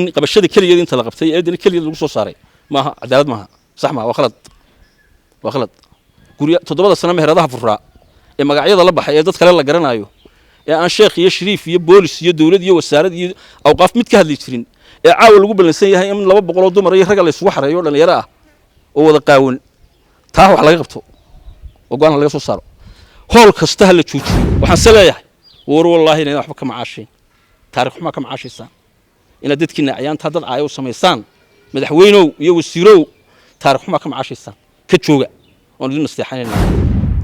qabashada kaliya inta la qabtay eedina kaliya lagu soo saaray maaha cadaalad maaha sax ma waa khalad guriga 7 sano meheradaha furraa ee magacyada la baxay ee dad kale la garanayo ee aan sheekh iyo shariif iyo boolis iyo dawlad iyo wasaarad iyo awqaaf mid ka hadli jirin ee caawa lagu balansan yahay in 200 dumar iyo rag la isugu xareeyo dhalinyaro ah oo wada qaawan taa wax laga qabto oo go'aan laga soo saaro hool kasta la joojiyo waxaan saleeyahay war wallahi inay waxba ka macaashin taariikh xuma ka macaashaysan ina dadkina ciyaanta dad caayo sameeysan madaxweynow iyo wasiirow taariikh xuma ka macaashaysan ka jooga oo idin nasteexanayna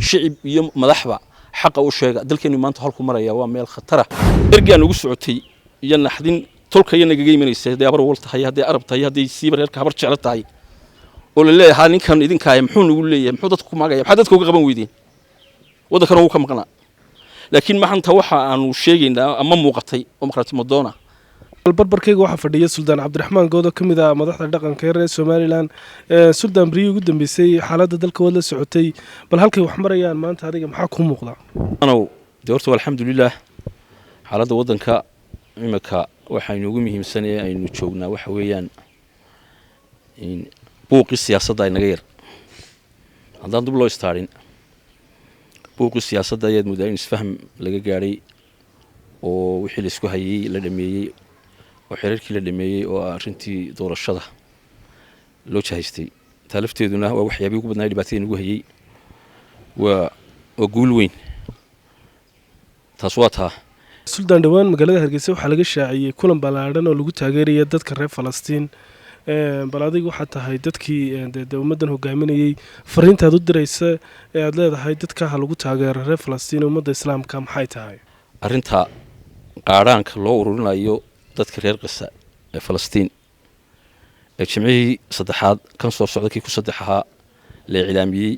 shicib iyo madaxba xaq u sheega dalkeenu maanta halku maraya waa meel khatar ah ergaan ugu socotay iyo naxdin tolka iyo nagaga imanaysa deebar walta haday arab tahay haday siibar reerka habar jecel tahay oo la leeyahay ninkan idinkaay muxuu nagu leeyahay muxuu dadku ku maagaya waxa dadku uga qaban weydeen wadankana uu ka maqnaa laakiin maxanta waxa aanu sheegaynaa ama muuqatay oo markaati madoona barbarkayga waxa fadhiya Suldaan Cabdiraxmaan Goodo kamid ah madaxda dhaqanka ee Soomaaliland Suldaan Bariyo ugu dambeysay xaaladda dalka wada socotay bal halkay wax marayaan maanta adiga maxaa ku muuqda anaw doorto alxamdulillah xaaladda wadanka imika waxaynu ugu muhiimsan ee aynu joognaa waxa weeyaan in buuqi siyaasadda ay naga yar haddaan dib loo istaarin buuqi siyaasadda ayay muddo in isfaham laga gaaray oo wixii la isku hayay la dhameeyay oo xiriirkii la dhameeyay oo arintii doorashada loo jahaystay talafteeduna waa waxyaabii ugu badnaa dhibaatooyin ugu hayay waa guul weyn taas waa taa Suldaan dhawaan magaalada Hargeysa waxa laga shaaciyay kulan ballaaran oo lagu taageerayo dadka reer Falastiin bal adigu waxa tahay dadkii ummadan hogaaminayay fariintaad u diraysa ee aad leedahay dadka lagu taageero reer Falastiin ummadda Islaamka maxay tahay arinta qaaraanka loo ururinayo dadka reer Gaza ee Falastiin ee jimcihii saddexaad kan soo socday ku saddexaha la cilaamiyay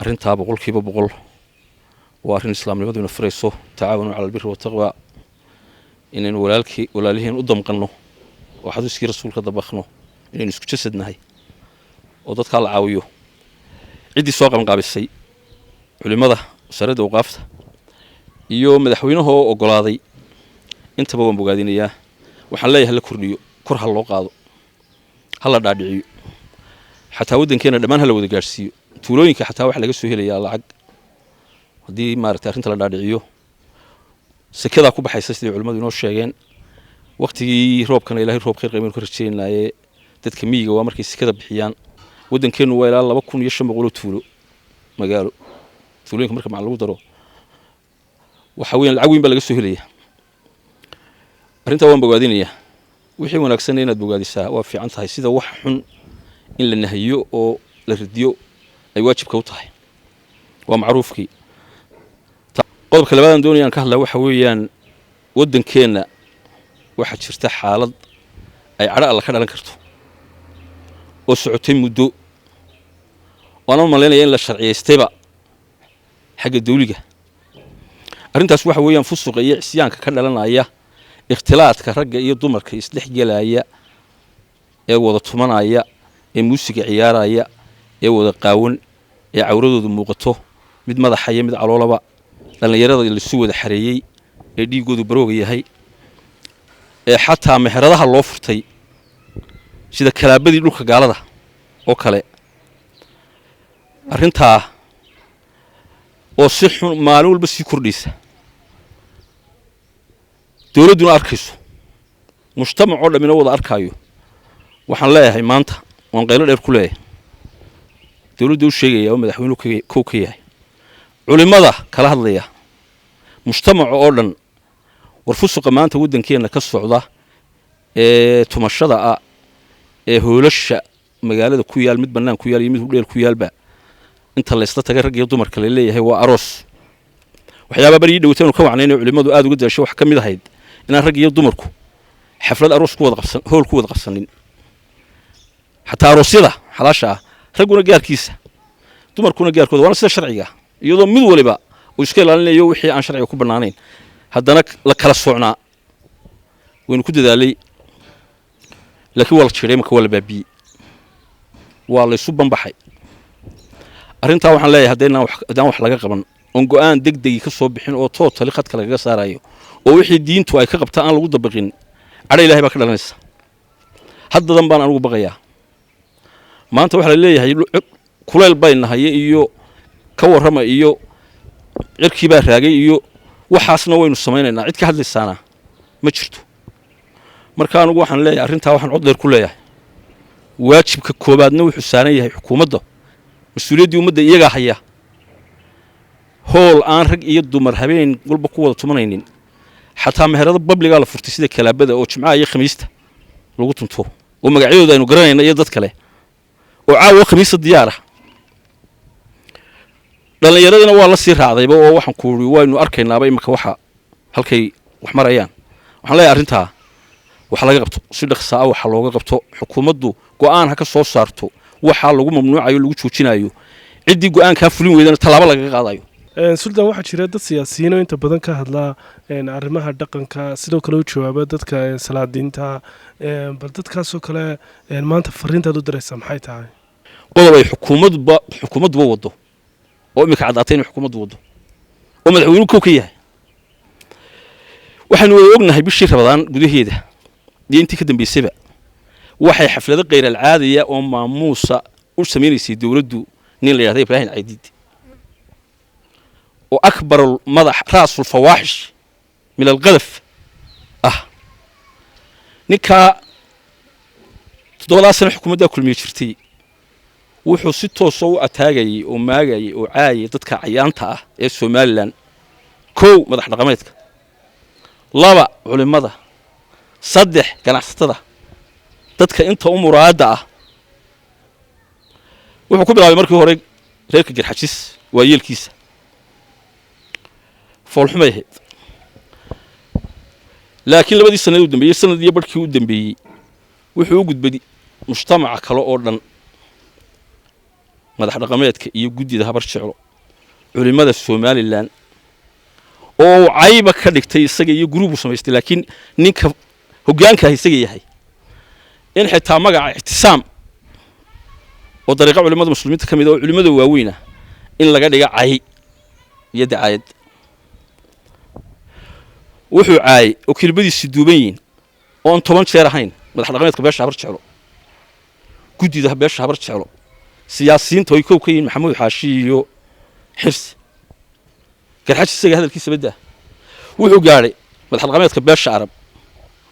arinta 100% waa arin islaamnimadu inuu farayso tacaawun cala albirri wa taqwa inaan walaaliheen u damqanno oo xadiiskii rasuulka dabaqno inaan isku jasadnahay oo dadka la caawiyo cidii soo qabanqaabisay culimada wasaaradda awqaafta iyo madaxweynaha oo ogolaaday intaba waan bogaadinayaa waxaan leeyahay la kordhiyo kor hal loo qaado hal la dhaadhiciyo xataa wadankeena dhamaan hal wada gaarsiiyo tuulooyinka xataa wax laga soo helayaa lacag hadii maaragtay arinta la dhaadhiciyo sakada ku baxaysa sidii culimadu inoo sheegeen waqtigii roobkana ilaahay roob khayr qeyb ka rajeenaayay dadka miyiga waa markay sakada bixiyaan wadankeenu waa ilaa 2500 tuulo magaalo tuulooyinka marka macaan lagu daro waxa weeyaan lacag weyn baa laga soo helayaa arinta waan bogaadinayaa wixii wanaagsan inaad bogaadisaa waa fiican tahay sida wax xun in la nahiyo oo la ridiyo ay waajibka u tahay waa macruufkii qodobka labaad doonayaan ka hadlaa waxa weeyaan wadankeena waxa jirta xaalad ay cadho alla ka dhalan karto oo socotay muddo waana maleynaya in la sharciyeystayba xagga dawliga arintaas waxa weeyaan fusuqa iyo isyaanka ka dhalanaya ikhtilaadka ragga iyo dumarka isdhex galaya ee wada tumanaya ee muusiga ciyaaraya ee wada qaawan ee cawradoodu muuqato mid madaxa iyo mid caloolaba dhalinyarada la soo wada xareeyay ee dhiigoodu barooga yahay ee xataa meheradaha loo furtay sida kalaabadii dhulka gaalada oo kale arintaa oo si xun maalin walba sii kordhaysa dawladuna arkayso mujtamac oo dhamina wada arkayo waxaan leeyahay maanta waan qaylo dheer ku leeyahay dawladdu sheegaya oo madaxweynuhu ka yahay culimada kala hadlaya mujtamac oo dhan war fusuqa maanta wadankeena ka socda ee tumashada ah ee hoolasha magaalada ku yaal mid banaan ku yaal iyo mid u dheer ku yaalba inta la isla tagay rag iyo dumarka la leeyahay waa aroos waxyaabo bari dhawtaan ka wacnaynay culimadu aad uga daashay wax kamid ahayd in rag iyo dumarku xaflad aroos ku wada qabsan hool ku wada qabsanin hatta aroosyada xalaasha raguna gaarkiisa dumarkuna gaarkooda waa sida sharciga iyadoo mid waliba uu iska ilaalinayo wixii aan sharciga ku banaanayn haddana la kala soocnaa waynu ku dadaalay laakiin wala jiray marka wala baabi waa la isu banbaxay arinta waxaan leeyahay haddaan wax laga qaban on go'aan degdeg ka soo bixin oo tootali khadka laga saarayo oo wixii diintu ay ka qabtaan aan lagu dabaqin cadho ilaahay baa ka dhalanaysa haddadan baan anugu baqayaa maanta waxaa la leeyahay kuleyl bay nahay iyo ka warrama iyo cirkii baa raagay iyo waxaasna waynu samaynaynaa cid ka hadlaysaana ma jirto marka anugu waxaan leeyahay arrintaa waxaan cod dheer ku leeyahay waajibka koobaadna wuxuu saaran yahay xukuumadda mas-uuliyaddii ummadda iyagaa haya hool aan rag iyo dumar habeen walba ku wada tumanaynin xataa meherado babligaa la furtay sida kalaabada oo jimcaha iyo khamiista lagu tunto oo magacyadooda aynu garanayna iyo dad kale oo caawa khamiista diyaar ah dhallinyaradina waa la sii raacdayba oo waxaan ku uri waynu arkaynaaba imika waxa halkay wax marayaan waxaan leeyahay arrintaa wax laga qabto si dhaqsa ah waxa looga qabto xukuumaddu go'aan ha ka soo saarto waxa lagu mamnuucayo lagu joojinayo ciddii go'aankaa fulin weydana tallaabo lagaga qaadayo sultan waxaa jira dad siyaasiyiin oo inta badan ka hadlaa arrimaha dhaqanka sidoo kale u jawaaba dadka salaadiinta bal dadkaasoo kale maanta fariintaad u diraysaa maxay tahay qodob ay xukuumadduba waddo oo imika caddaatay inay xukuumaddu waddo oo madaxweynuhu kow ka yahay waxaynu wada ognahay bishii rabadaan gudaheeda iyo intii ka dambaysayba waxay xaflado khayr alcaadiya oo maamuusa u samaynaysay dowladdu nin la yidhahda ibraahim caydiid oo akbar madax raasul fawaaxish min alqadaf ninkaa 7 sano xukuumaddaa kulmiye jirtay wuxuu si toosoo u ataagayay oo maagayay oo caayay dadka cayaanta ah ee somalilan 1 madax dhaqameedka 2 culimada 3 ganacsatada dadka inta u muraada ah wuxuu ku bilaabay markii hore reerka garxajis waa yeelkiisa foolxumay ahayd laakiin 2 sanad u dambeeyay sanad iyo barkii u dambeeyay wuxuu u gudbay mujtamaca kale oo dhan madax dhaqameedka iyo guddida habar jeclo culimada Soomaaliland oo cayba ka dhigtay isaga iyo group u samaystay laakiin ninka hoggaanka isaga yahay in xitaa magaca ihtisaam oo dariiqa culimada muslimiinta kamid oo culimada waaweyn ah in laga dhiga cay iyo dacaayad wuxuu caay oo kilbadiisu duuban yiin oo 10 jeer ahayn madax dhaqameedka beesha habar jeclo guddida beesha habar jeclo siyaasiyiinta way kow ka yiin maxamuud xaashi iyo xirsi garxaj isaga hadalkiisa badda wuxuu gaaray madax dhaqameedka beesha arab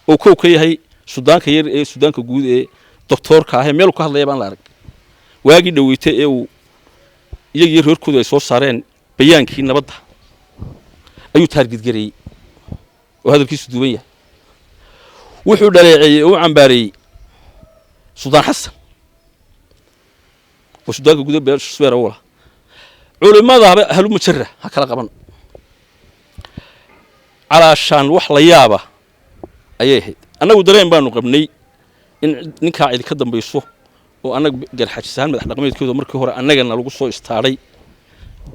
oo kow ka yahay suudaanka yar ee suudaanka guud ee doctorka ah meel ka hadlaya baan la arag waagi dhaweeytay ee uu iyaga reerkooda ay soo saareen bayaankii nabadda ayuu taargid gareeyay oo hadalkiisu duuban yahay wuxuu dhaleeceeyay oo cambaariyay suudaan xasan oo suudaanka guud ee beesha sweera wala culimada ahlu mujarrah ha kala qaban calaashaan wax la yaaba ayay ahayd annagu dareen baanu qabnay in ninka cid ka dambayso oo annaga garxajisaan madax dhaqameedkooda markii hore annagana lagu soo istaaray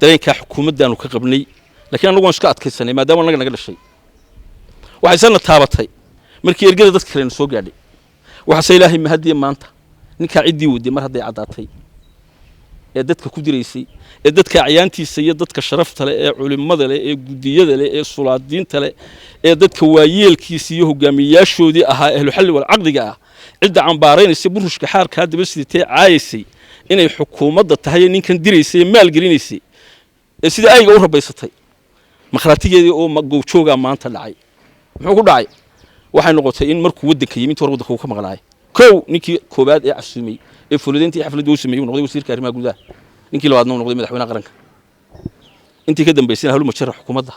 dareenka xukuumaddaanu ka qabnay laakiin annagu waan iska adkaysanay maadaama annaga naga dhashay waxay sanad taabatay markii ergada dadka kale soo gaadhay waxa ilaahay mahadiye maanta ninka ciidii waday mar haday cadaatay ee dadka ku direysay ee dadka ciyaantiisa iyo dadka sharafta leh ee culimada leh ee gudiyada leh ee sulaadiinta leh ee dadka waayeelkiisa iyo hogaamiyaashoodii ahaa ahlu xalli wal aqdiga ah cidda cambaaraynaysa burushka xaarka daba sidii caayisay inay xukuumadda tahay ninkan direysay maal gelinaysay ee sida ayga u rabaysatay makhratigeedii oo magowjooga maanta dhacay muxuu ku dhacay waxay noqotay in markuu wadanka yimid hor wadanka uu ka maqnaay kow ninkii koobaad ee casuumay ee fulideyntii xafladda uu sameeyay noqday wasiirka arrimaha gudaha ninkii labaadna uu noqday madaxweynaha qaranka intii ka dambeysay ahlu mujarrah xukuumadda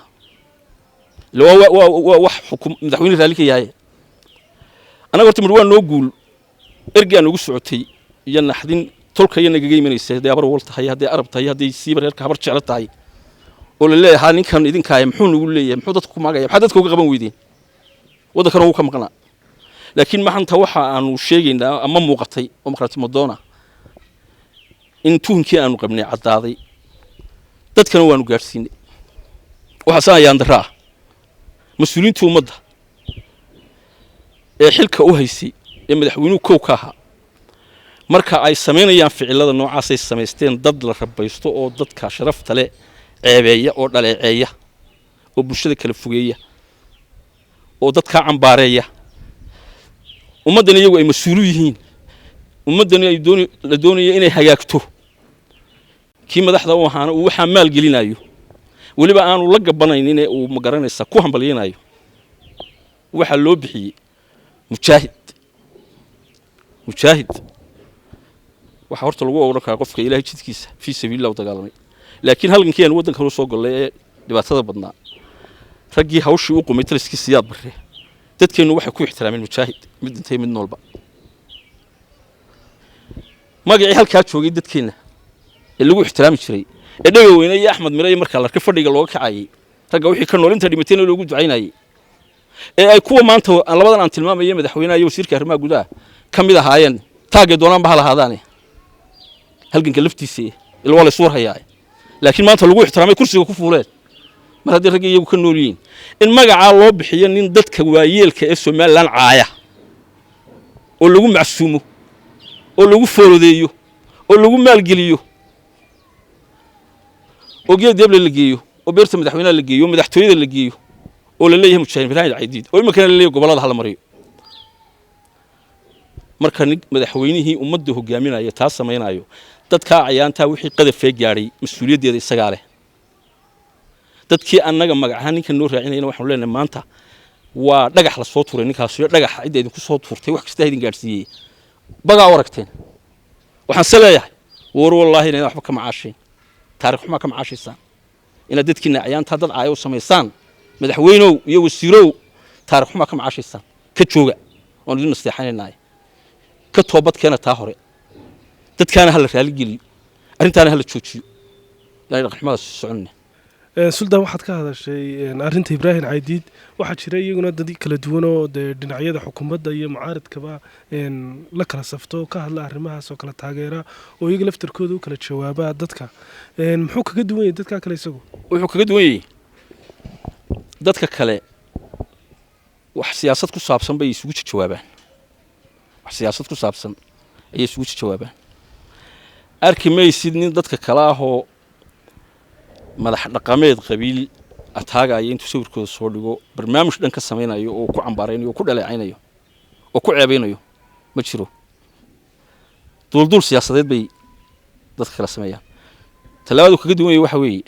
waa wax xukuum madaxweyne raali ka yahay anaga horta mar waa noo guul ergaan ugu socotay iyo naxdin tolka iyo nagaga imanaysa haday abar wal tahay haday arab tahay haday siibar reerka habar jecel tahay oo la leeyahay ninkan idinka ay muxuu nagu leeyahay muxuu dadku maagaya waxa dadku uga qaban weydeen wadankana uu ka maqnaa laakiin maxanta waxa aanu sheegaynaa ama muuqatay oo markaati madoona in tuunkii aanu qabnay cadaaday dadkana waanu gaarsiinay waxa sanayaan daraa mas'uuliyiinta ummadda ee xilka u haysay ee madaxweynuhu kow ka ahaa marka ay sameynayaan ficilada noocaas ay sameysteen dad la rabaysto oo dadka sharafta leh ceebeeya oo dhaleeceeya oo bulshada kala fogeeya oo dadka cambaareeya ummaddan iyagu ay mas-uulu yihiin ummaddan ay la doonaya inay hagaagto kii madaxda u ahaana uu waxaa maal gelinayo weliba aanu la gabanaynin ee uu magaranaysa ku hambalyanayo waxaa loo bixiyey mujaahid waxa horta lagu oran karaa qofka ilaahay jidkiisa fii sabiilillah u dagaalamay laakiin halgankii aan waddanka soo galay ee dhibaatada badnaa raggii hawshii u qumay taliskiisa yaad barre dadkeenu waxay ku ixtiraameen mujaahid mid intay mid noolba magacii halkaa joogay dadkeena ee lagu ixtiraami jiray ee dhagaweyne iyo axmed mire markaa la arkay fadhiga looga kacayay ragga wixii ka nool inta dhimatayna loogu ducaynayay ee ay kuwa maanta labadan aan tilmaamayo madaxweynaha iyo wasiirka arrimaha gudaha ka mid ahaayeen taagay doonaan ba ha lahaadaane halganka laftiisa ilaa la soo hayaa laakiin maanta lagu ixtiraamay kursiga ku fuuleen mar haddii ragga iyagu ka nool yihiin in magacaa loo bixiyo nin dadka waayeelka ee Soomaaliland caaya oo lagu macsuumo oo lagu foorodeeyo oo lagu maalgeliyo oo geed deeble la geeyo oo beerta madaxweynaha la geeyo madaxtooyada la geeyo oo la leeyahay mujaahid Ibraahim Caydiid oo iminka la leeyahay gobolada hal mariyo marka madaxweynihii ummadda hogaaminaya taas sameeynayo dadka cayaanta wixii qadafay gaaray mas'uuliyadeeda isaga leh dadkii annaga magacaha ninka noo raacinayna waxaan leenahay maanta waa dhagax la soo tuuray ninkaas iyo dhagax cid idin ku soo tuurtay wax kasta idin gaarsiiyay baga waragteen waxaan saleeyahay war wallahi inay waxba ka macaashin taariikh xuma ka macaashisan ina dadkiina cayaanta dad caayo sameeysan madaxweynow iyo wasiirow taariikh xuma ka macaashisan ka jooga oo idin nasteexanaynaa ka toobad keena taa hore dadkaana hal raali geliyo arintaana hal joojiyo ilaa dhaqmada soconna suldaan waxaad ka hadashay arinta Ibraahim Caydiid waxa jira iyaguna dad kala duwan oo dhinacyada xukuumadda iyo mucaaradkaba la kala safto ka hadla arrimahaas oo kala taageera oo iyaga laftarkooda u kala jawaaba dadka muxuu kaga duwan yahay dadka kale isagu wuxuu kaga duwan yahay dadka kale wax siyaasad ku saabsan bay isugu jawaabaan wax siyaasad ku saabsan ay isugu jawaabaan arkimaysid nin dadka kala ah oo madax dhaqameed qabiil ataagaya intuu sawirkooda soo dhigo barnaamij dhan ka sameeynayo oo ku cambaaraynayo oo ku dhaleecaynayo oo ku ceebeynayo ma jiro dul siyaasadeed bay dadka kala sameeyaan talaabadu kaga duwan yahay waxa weeye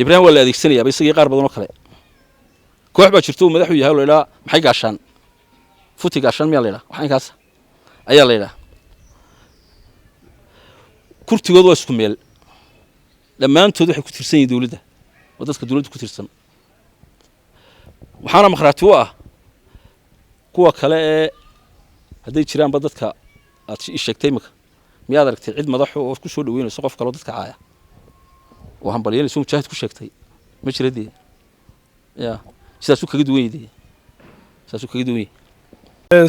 Ibraahim waa la adeegsanayaa isagii qaar badan oo kale koox baa jirto madaxu yahay oo leeyahay maxay gaashaan futi gaashaan miyaa leeyahay waxaan kaas ayaa leeyahay kurtigood waa isku meel dhammaantood waxay ku tirsan yihiin dawladda oo dadka dawladda ku tirsan waxaana makhraati u ah kuwa kale ee hadday jiraanba dadka aad sheegtay imika miyaad aragtay cid madax oo ku soo dhaweynayso qof kale oo dadka caaya oo hambalyeynayso mujaahid ku sheegtay ma jiradii ya sidaas uu kaga duwan yahay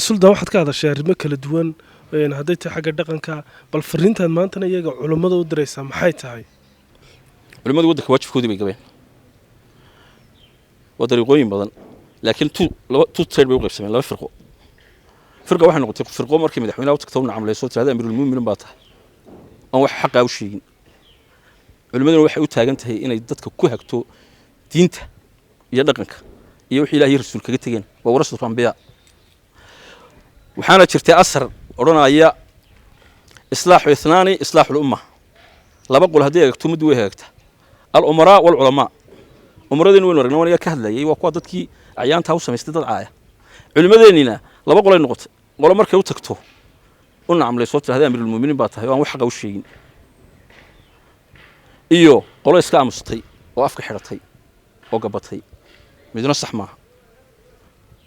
suldaan waxaad ka hadashay arrimo kala duwan hadday tahay xagga dhaqanka bal fariintan maantana iyaga culimada u diraysaa maxay tahay culimadu waddanka waajibkoodii bay gabeen waa dariiqooyin badan laakiin tu trade bay u qaybsameen laba firqo waxay noqotay firqo markii madaxweynaha u tagto u nacamlayso tirada amiirul muuminiin baa tahay aan wax xaq ah u sheegin culimaduna waxay u taagan tahay inay dadka ku hagto diinta iyo dhaqanka iyo wixii ilaahay rasuul kaga tageen waa warasul anbiya waxaana jirtay asar oranaya islaaxu ithnaani islaaxul umma laba qol hadii eegto mid way hagta al umara wal ulama umaradeen weyn waragna waniga ka hadlayay waa kuwa dadkii cayaanta u sameystay dad caaya culimadeenina laba qol ay noqotay qolo markay u tagto u nacamlayso tirada amiirul muuminiin baa tahay oo aan wax xaq u sheegin iyo qolo iska amustay oo afka xiratay oo gabatay midna sax ma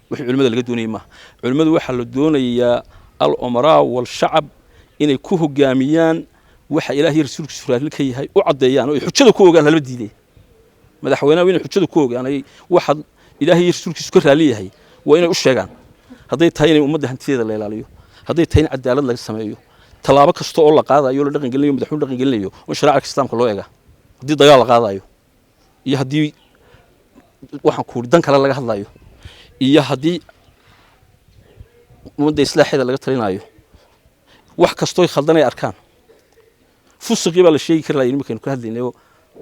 wixii culimada laga doonayay ma culimadu waxa la doonayaa al umara wal shacab inay ku hogaamiyaan waxa ilaahay rasuulkiisu raali ka yahay u cadeeyaan oo xujada ku ogaan halba diiday madaxweynaha inay xujada ku ogaanay waxa ilaahay rasuulkiisu ka raali yahay waa inay u sheegaan hadday tahay inay ummadda hantideeda la ilaaliyo hadday tahay in cadaalad laga sameeyo talaabo kasta oo la qaadayo la dhaqan gelinayo madaxweynuhu dhaqan gelinayo oo shariicada islaamka loo eega haddii dagaal la qaadayo iyo haddii waxaan ku dan kale laga hadlayo iyo haddii ummadda islaaxeeda laga talinayo wax kastoo ay khaldan ay arkaan fusuqii baa la sheegi karaa iminka ka hadlaynayo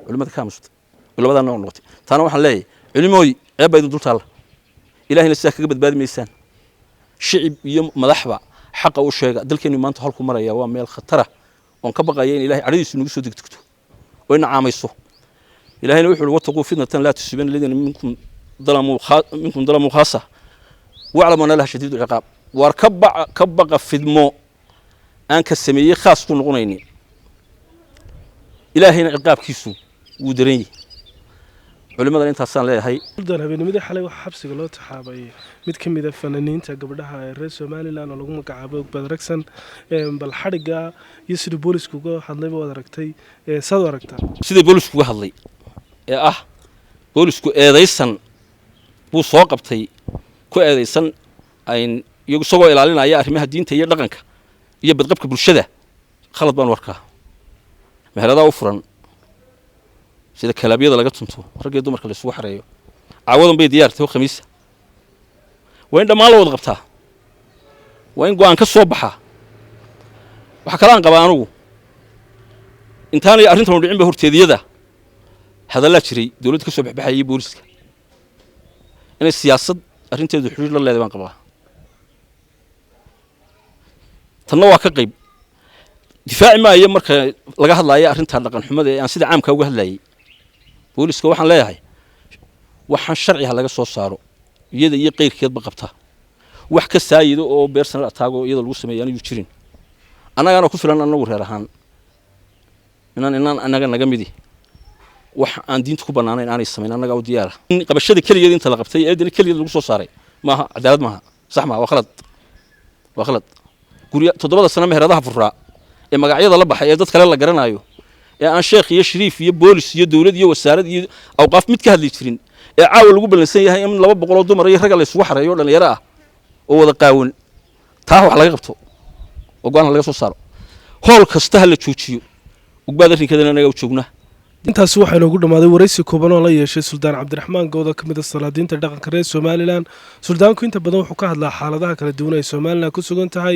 culimada ka amustay culimada nooc noqotay taana waxaan leeyahay culimooy ceeb idin dul taala ilaahina sidaa kaga badbaadi maysaan shicib iyo madaxba xaqa u sheega dalkeenu maanta halku maraya waa meel khatara oon ka baqaya in ilaahay caridiisu nagu soo degdegto oo ina caamayso ilaahayna wuxuu wataquu fitnatan laa tusiibanna alladhiina minkum dalamuu khaasa waclamu anna allaha shadiidu lciqaab waar ka baqa fidmo aan ka sameeyey khaas ku noqonaynin ilaahayna ciqaabkiisu wuu daran yahay culimadan intaasaan leeyahay suldaan habeennimadii xalay waxaa xabsiga loo taxaabay mid ka mid a fanaaniinta gabdhaha ee reer somalilan oo lagu magacaabo ogbaad ragsan bal xadhigga iyo sidii boolisku uga hadlayba waad aragtay saad u aragtaa sidii boolisku uga hadlay ee ah boolisku eedaysan buu soo qabtay ku eedaysan isagoo ilaalinaya arrimaha diinta iyo dhaqanka iyo badqabka bulshada khalad baan warkaa meheradaha u furan sida kalaabyada laga tunto rag iyo dumarka la isugu xareeyo caawadan bay diyaartay oo khamiisa waa in dhammaan la wada qabtaa waa in go'aan ka soo baxaa waxa kale aan qabaa anugu intaanay arrintan dhicin ba horteediyada hadallaa jiray dawladda ka soo baxbaxayay booliska inay siyaasad arrinteedu xiriir la leedahay baan qabaa tanna waa ka qayb difaaci maayo marka laga hadlaayo arrinta dhaqan xumada ee aan sida caamka uga hadlayay booliska waxaan leeyahay waxaan sharciga laga soo saaro iyada iyo qeyrkeedba qabta wax ka saayido oo personal attack oo iyada lagu sameeyo anigu jirin annagana ku filan anagu reer ahaan inaan anaga naga midi wax aan diinta ku banaanayn aanay sameyn annaga u diyaar ah qabashada kaligeed inta la qabtay eedana kaligeed lagu soo saaray maaha cadaalad maaha sax ma waa khalad guriga 7 sano meheradaha furaa ee magacyada la baxay ee dad kale la garanayo ee aan sheekh iyo shariif iyo boolis iyo dawlad iyo wasaarad iyo awqaaf mid ka hadli jirin ee caawa lagu balansan yahay in 200 oo dumar iyo rag la isugu xareeyo dhalinyaro ah oo wada qaawan taa wax laga qabto oo go'aan laga soo saaro hool kasta la joojiyo ugbaad arrinkeedana anaga u joognaa intaas waxaa inoogu dhammaaday waraysi kooban oo la yeeshay suldaan cabdiraxmaan gooda ka mid a salaadiinta dhaqanka reer somalilan suldaanku inta badan wuxuu ka hadlaa xaaladaha kala duwan ay somalilan ku sugan tahay